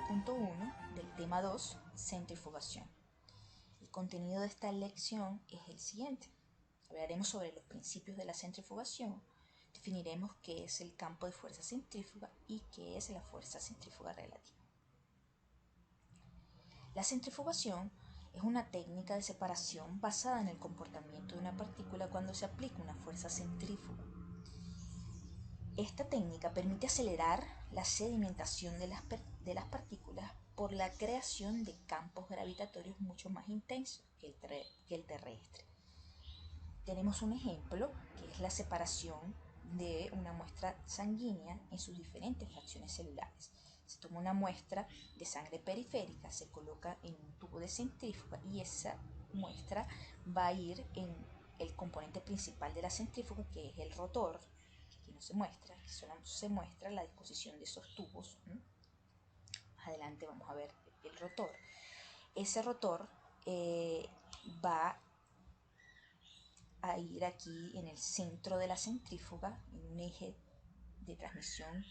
2.1 del tema 2, centrifugación. El contenido de esta lección es el siguiente. Hablaremos sobre los principios de la centrifugación, definiremos qué es el campo de fuerza centrífuga y qué es la fuerza centrífuga relativa. La centrifugación es una técnica de separación basada en el comportamiento de una partícula cuando se aplica una fuerza centrífuga. Esta técnica permite acelerar la sedimentación de las partículas por la creación de campos gravitatorios mucho más intensos que el terrestre. Tenemos un ejemplo que es la separación de una muestra sanguínea en sus diferentes fracciones celulares. Se toma una muestra de sangre periférica, se coloca en un tubo de centrífuga y esa muestra va a ir en el componente principal de la centrífuga, que es el rotor, que aquí no se muestra, que solo se muestra la disposición de esos tubos. Más adelante vamos a ver el rotor. Ese rotor va a ir aquí en el centro de la centrífuga, en un eje de transmisión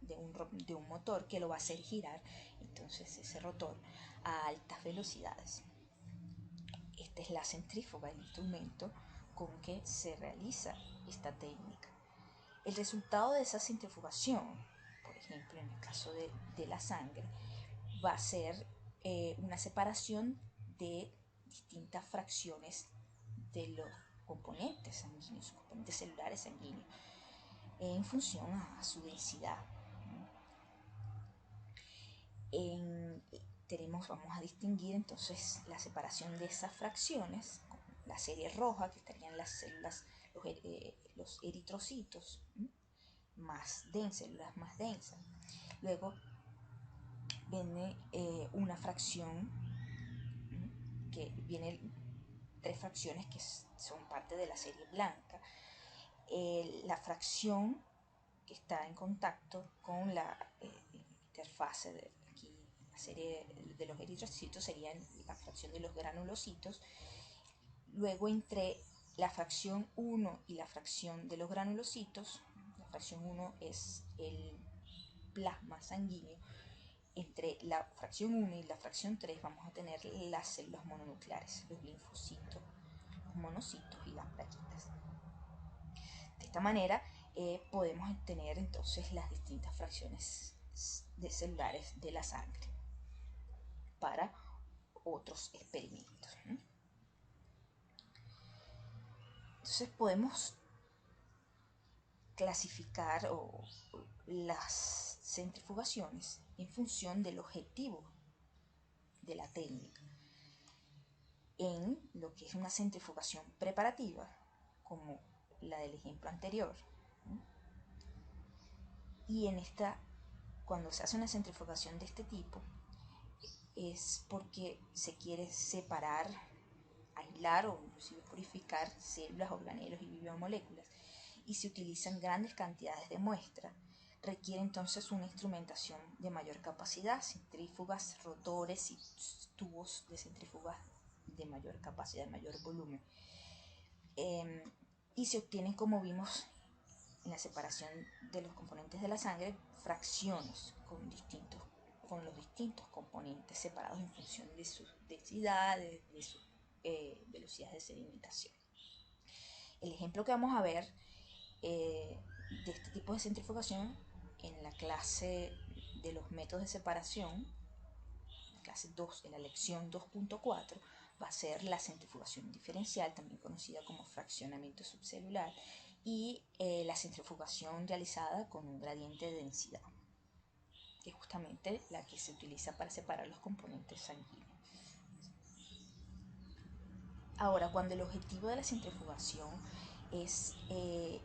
de un motor que lo va a hacer girar, entonces ese rotor, a altas velocidades. Esta es la centrífuga, el instrumento con que se realiza esta técnica. El resultado de esa centrifugación, por ejemplo en el caso de la sangre, va a ser una separación de distintas fracciones de los componentes sanguíneos, componentes celulares sanguíneos, en función a su densidad. Vamos a distinguir entonces la separación de esas fracciones, con la serie roja, que estarían las células, los eritrocitos más densas, células más densas. Luego viene una fracción, que viene tres fracciones que son parte de la serie blanca. La fracción que está en contacto con la interfase de aquí, la serie de los eritrocitos, sería la fracción de los granulocitos. Luego, entre la fracción 1 y la fracción de los granulocitos, la fracción 1 es el plasma sanguíneo. Entre la fracción 1 y la fracción 3 vamos a tener las células mononucleares, los linfocitos, los monocitos y las plaquitas. De esta manera podemos tener entonces las distintas fracciones de celulares de la sangre para otros experimentos. Entonces podemos clasificar las centrifugaciones en función del objetivo de la técnica. En lo que es una centrifugación preparativa, como la del ejemplo anterior, y en esta, cuando se hace una centrifugación de este tipo, es porque se quiere separar, aislar o inclusive purificar células, organelos y biomoléculas, y se utilizan grandes cantidades de muestra. Requiere entonces una instrumentación de mayor capacidad, centrífugas, rotores y tubos de centrífugas de mayor capacidad, de mayor volumen. Y se obtienen, como vimos en la separación de los componentes de la sangre, fracciones con los distintos componentes separados en función de sus densidades, de sus velocidades de sedimentación. El ejemplo que vamos a ver de este tipo de centrifugación en la clase de los métodos de separación, la clase 2, en la lección 2.4, va a ser la centrifugación diferencial, también conocida como fraccionamiento subcelular, y la centrifugación realizada con un gradiente de densidad, que es justamente la que se utiliza para separar los componentes sanguíneos. Ahora, cuando el objetivo de la centrifugación es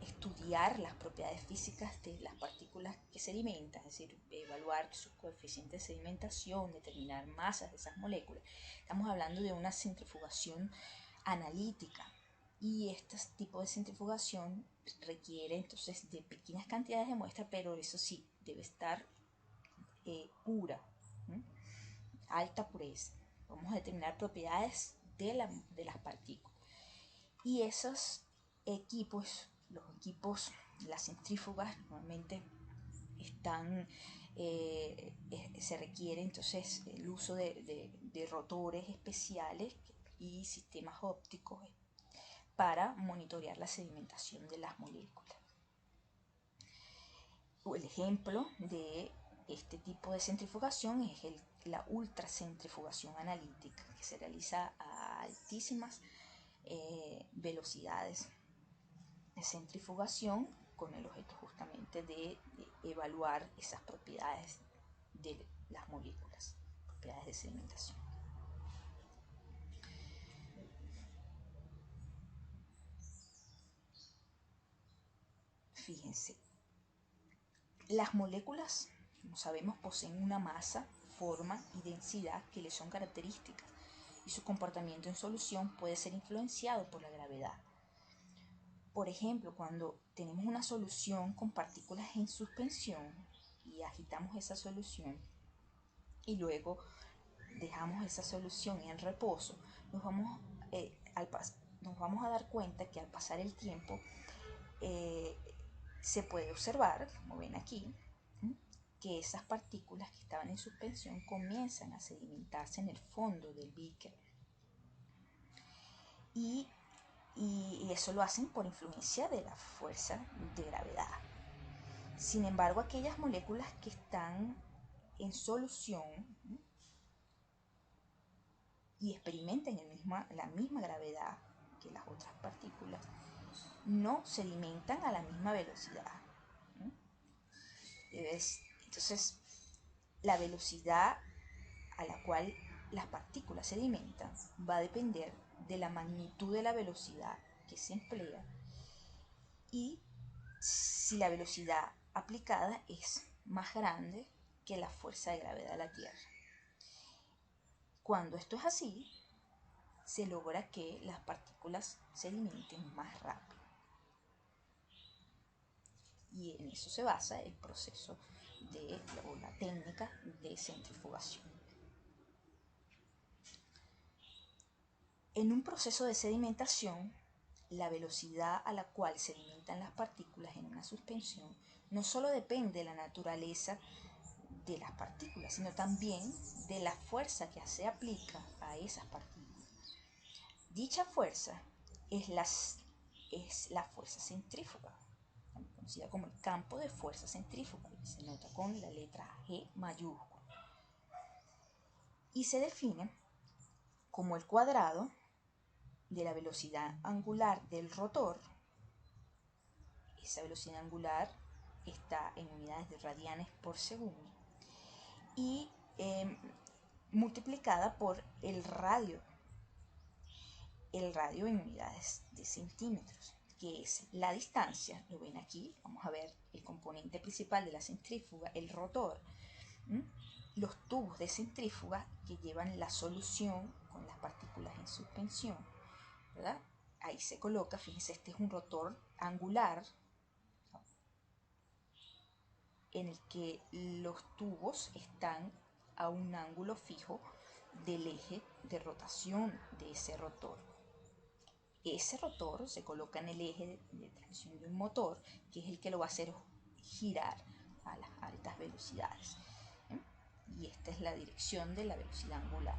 estudiar las propiedades físicas de las partículas que sedimentan, es decir, evaluar sus coeficientes de sedimentación, determinar masas de esas moléculas, estamos hablando de una centrifugación analítica. Y este tipo de centrifugación requiere entonces de pequeñas cantidades de muestra, pero eso sí, debe estar pura, alta pureza. Vamos a determinar propiedades de las partículas. Y esos equipos, las centrífugas, normalmente se requiere entonces el uso de rotores especiales y sistemas ópticos para monitorear la sedimentación de las moléculas. El ejemplo de este tipo de centrifugación es la ultracentrifugación analítica, que se realiza a altísimas velocidades de centrifugación con el objeto justamente de evaluar esas propiedades de las moléculas, propiedades de sedimentación. Fíjense, las moléculas, como sabemos, poseen una masa, forma y densidad que les son características, y su comportamiento en solución puede ser influenciado por la gravedad. Por ejemplo, cuando tenemos una solución con partículas en suspensión y agitamos esa solución y luego dejamos esa solución en reposo, nos vamos a dar cuenta que al pasar el tiempo se puede observar, como ven aquí, que esas partículas que estaban en suspensión comienzan a sedimentarse en el fondo del beaker. Y eso lo hacen por influencia de la fuerza de gravedad. Sin embargo, aquellas moléculas que están en solución y experimentan la misma gravedad que las otras partículas, no sedimentan a la misma velocidad. Entonces, la velocidad a la cual las partículas sedimentan va a depender de la magnitud de la velocidad que se emplea y si la velocidad aplicada es más grande que la fuerza de gravedad de la Tierra. Cuando esto es así, se logra que las partículas sedimenten más rápido. Y en eso se basa el proceso o la técnica de centrifugación. En un proceso de sedimentación, la velocidad a la cual sedimentan las partículas en una suspensión no solo depende de la naturaleza de las partículas, sino también de la fuerza que se aplica a esas partículas. Dicha fuerza es la fuerza centrífuga, conocida como el campo de fuerza centrífuga, que se nota con la letra G mayúscula, y se define como el cuadrado de la velocidad angular del rotor. Esa velocidad angular está en unidades de radianes por segundo y multiplicada por el radio en unidades de centímetros, que es la distancia. Lo ven aquí, vamos a ver el componente principal de la centrífuga, el rotor, los tubos de centrífuga que llevan la solución con las partículas en suspensión, ¿verdad? Ahí se coloca, fíjense, este es un rotor angular en el que los tubos están a un ángulo fijo del eje de rotación de ese rotor. Ese rotor se coloca en el eje de tracción de un motor, que es el que lo va a hacer girar a las altas velocidades. Y esta es la dirección de la velocidad angular.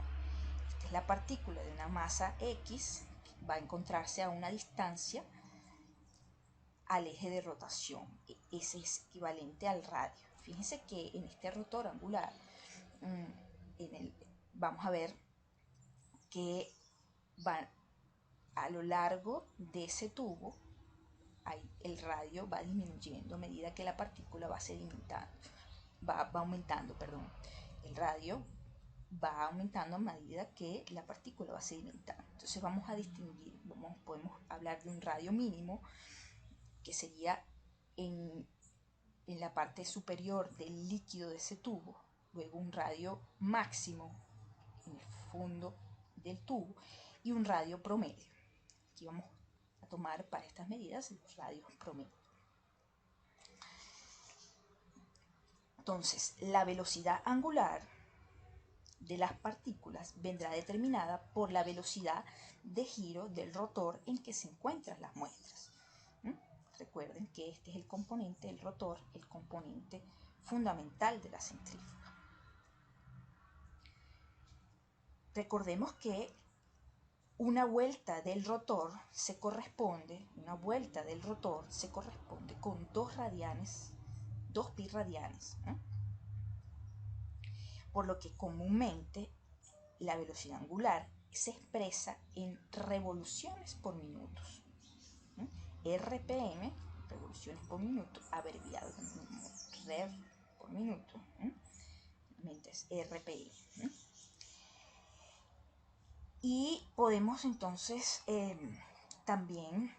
Esta es la partícula de una masa X que va a encontrarse a una distancia al eje de rotación. Ese es equivalente al radio. Fíjense que en este rotor angular vamos a ver que a lo largo de ese tubo el radio va disminuyendo a medida que la partícula va sedimentando, va aumentando, perdón. El radio va aumentando a medida que la partícula va sedimentando. Entonces vamos a distinguir, podemos hablar de un radio mínimo, que sería en la parte superior del líquido de ese tubo, luego un radio máximo en el fondo del tubo y un radio promedio. Aquí vamos a tomar para estas medidas los radios promedio. Entonces, la velocidad angular de las partículas vendrá determinada por la velocidad de giro del rotor en que se encuentran las muestras. Recuerden que este es el componente del rotor, el componente fundamental de la centrífuga. recordemos que una vuelta del rotor se corresponde con 2 pi radianes, ¿no? Por lo que comúnmente la velocidad angular se expresa en revoluciones por minutos, ¿no? RPM, revoluciones por minuto, abreviado rev por minuto, ¿no? Es RPM, ¿no? Y podemos entonces también,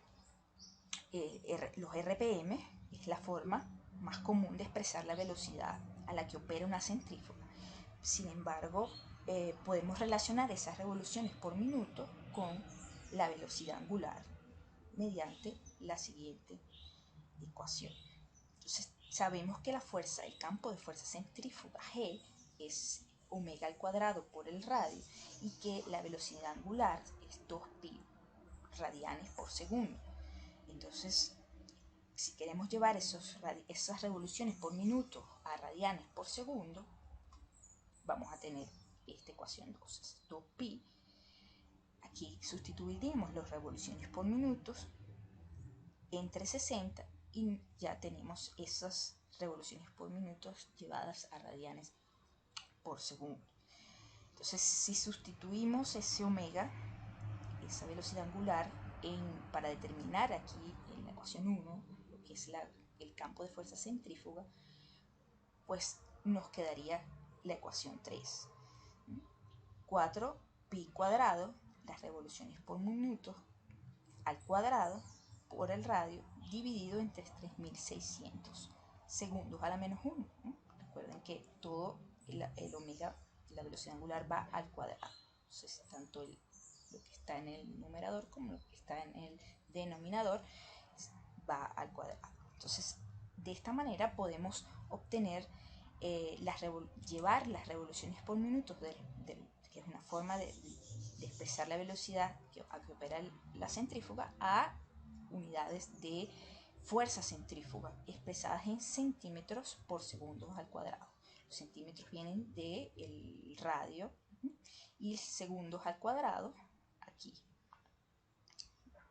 los RPM es la forma más común de expresar la velocidad a la que opera una centrífuga. Sin embargo, podemos relacionar esas revoluciones por minuto con la velocidad angular mediante la siguiente ecuación. Entonces, sabemos que el campo de fuerza centrífuga G es omega al cuadrado por el radio y que la velocidad angular es 2pi radianes por segundo. Entonces, si queremos llevar esas revoluciones por minuto a radianes por segundo, vamos a tener esta ecuación 2pi. Aquí sustituiremos las revoluciones por minutos entre 60 y ya tenemos esas revoluciones por minutos llevadas a radianes por segundo. Entonces, si sustituimos ese omega, esa velocidad angular, para determinar aquí en la ecuación 1 lo que es el campo de fuerza centrífuga, pues nos quedaría la ecuación 3. 4pi cuadrado, las revoluciones por minuto al cuadrado por el radio, dividido entre 3600 segundos a la menos 1. ¿No? Recuerden que todo el omega, la velocidad angular, va al cuadrado. Entonces, tanto lo que está en el numerador como lo que está en el denominador va al cuadrado. Entonces, de esta manera podemos obtener, llevar las revoluciones por minuto, que es una forma de expresar la velocidad a que opera la centrífuga, a unidades de fuerza centrífuga expresadas en centímetros por segundos al cuadrado. Los centímetros vienen del radio y segundos al cuadrado aquí,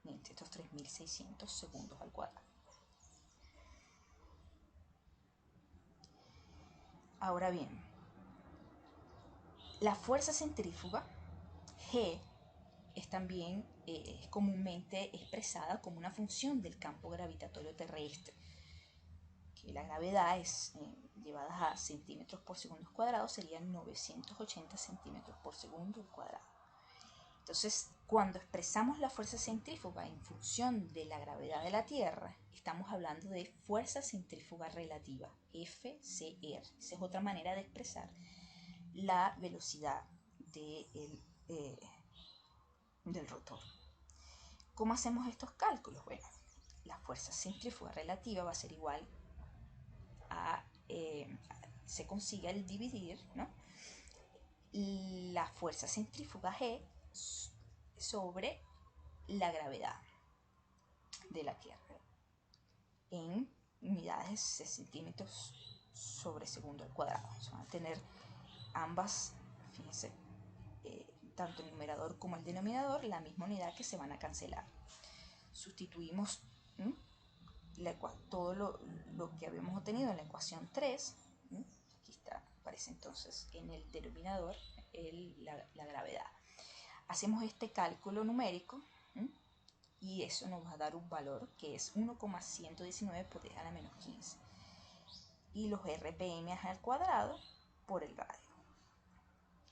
entre estos 3600 segundos al cuadrado. Ahora bien, la fuerza centrífuga G es también comúnmente expresada como una función del campo gravitatorio terrestre, que la gravedad es llevada a centímetros por segundo cuadrado, serían 980 centímetros por segundo cuadrado. Entonces, cuando expresamos la fuerza centrífuga en función de la gravedad de la Tierra, estamos hablando de fuerza centrífuga relativa, FCR. Esa es otra manera de expresar la velocidad del rotor. ¿Cómo hacemos estos cálculos? Bueno, la fuerza centrífuga relativa va a ser igual a, se consigue al dividir, ¿no?, la fuerza centrífuga G sobre la gravedad de la Tierra en unidades de centímetros sobre segundo al cuadrado. O sea, van a tener ambas, fíjense, tanto el numerador como el denominador, la misma unidad que se van a cancelar. Sustituimos todo lo que habíamos obtenido en la ecuación 3. Aquí está, aparece entonces en el denominador la gravedad. Hacemos este cálculo numérico y eso nos va a dar un valor que es 1,119 por 10 a la menos 15. Y los RPM al cuadrado por el radio.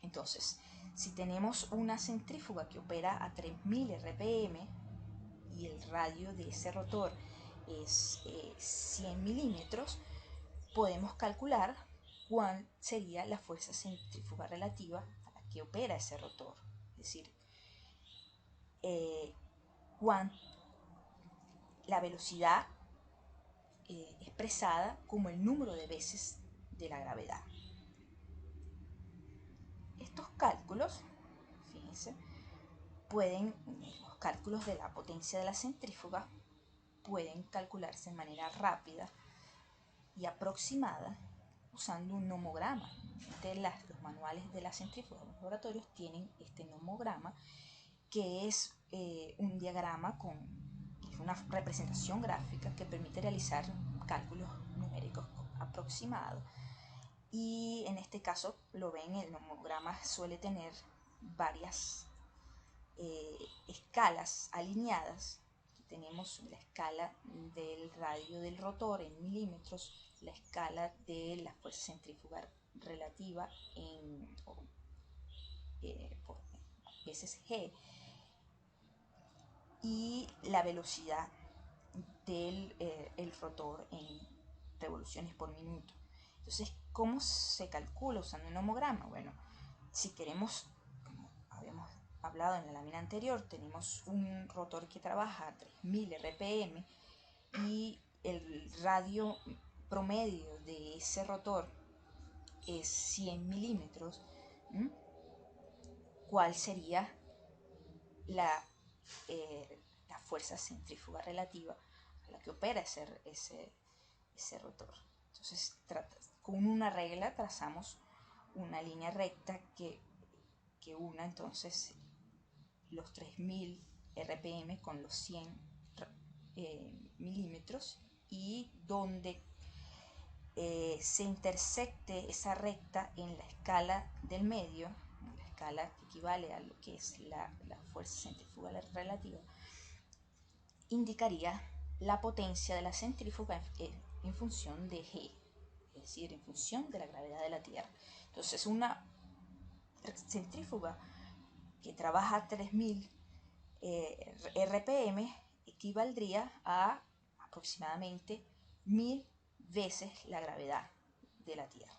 Entonces, si tenemos una centrífuga que opera a 3000 RPM y el radio de ese rotor es 100 milímetros, podemos calcular cuál sería la fuerza centrífuga relativa a la que opera ese rotor. Es decir, la velocidad expresada como el número de veces de la gravedad. Estos cálculos, fíjense, los cálculos de la potencia de la centrífuga pueden calcularse de manera rápida y aproximada usando un nomograma. Los manuales de las centrífugas en los laboratorios tienen este nomograma, que es un diagrama es una representación gráfica que permite realizar cálculos numéricos aproximados. Y en este caso, lo ven, el nomograma suele tener varias escalas alineadas. Aquí tenemos la escala del radio del rotor en milímetros, la escala de la fuerza centrífuga relativa por veces G, y la velocidad del el rotor en revoluciones por minuto. Entonces, ¿cómo se calcula usando un nomograma? Bueno, si queremos, como habíamos hablado en la lámina anterior, tenemos un rotor que trabaja a 3000 RPM y el radio promedio de ese rotor es 100 milímetros. ¿Cuál sería la fuerza centrífuga relativa a la que opera ese rotor? Entonces, con una regla trazamos una línea recta que una entonces los 3000 RPM con los 100 milímetros, y donde se intersecte esa recta en la escala del medio, la escala que equivale a lo que es la fuerza centrífuga relativa, indicaría la potencia de la centrífuga en función de G, es decir, en función de la gravedad de la Tierra. Entonces, una centrífuga que trabaja a 3000 RPM equivaldría a aproximadamente 1000 veces la gravedad de la Tierra.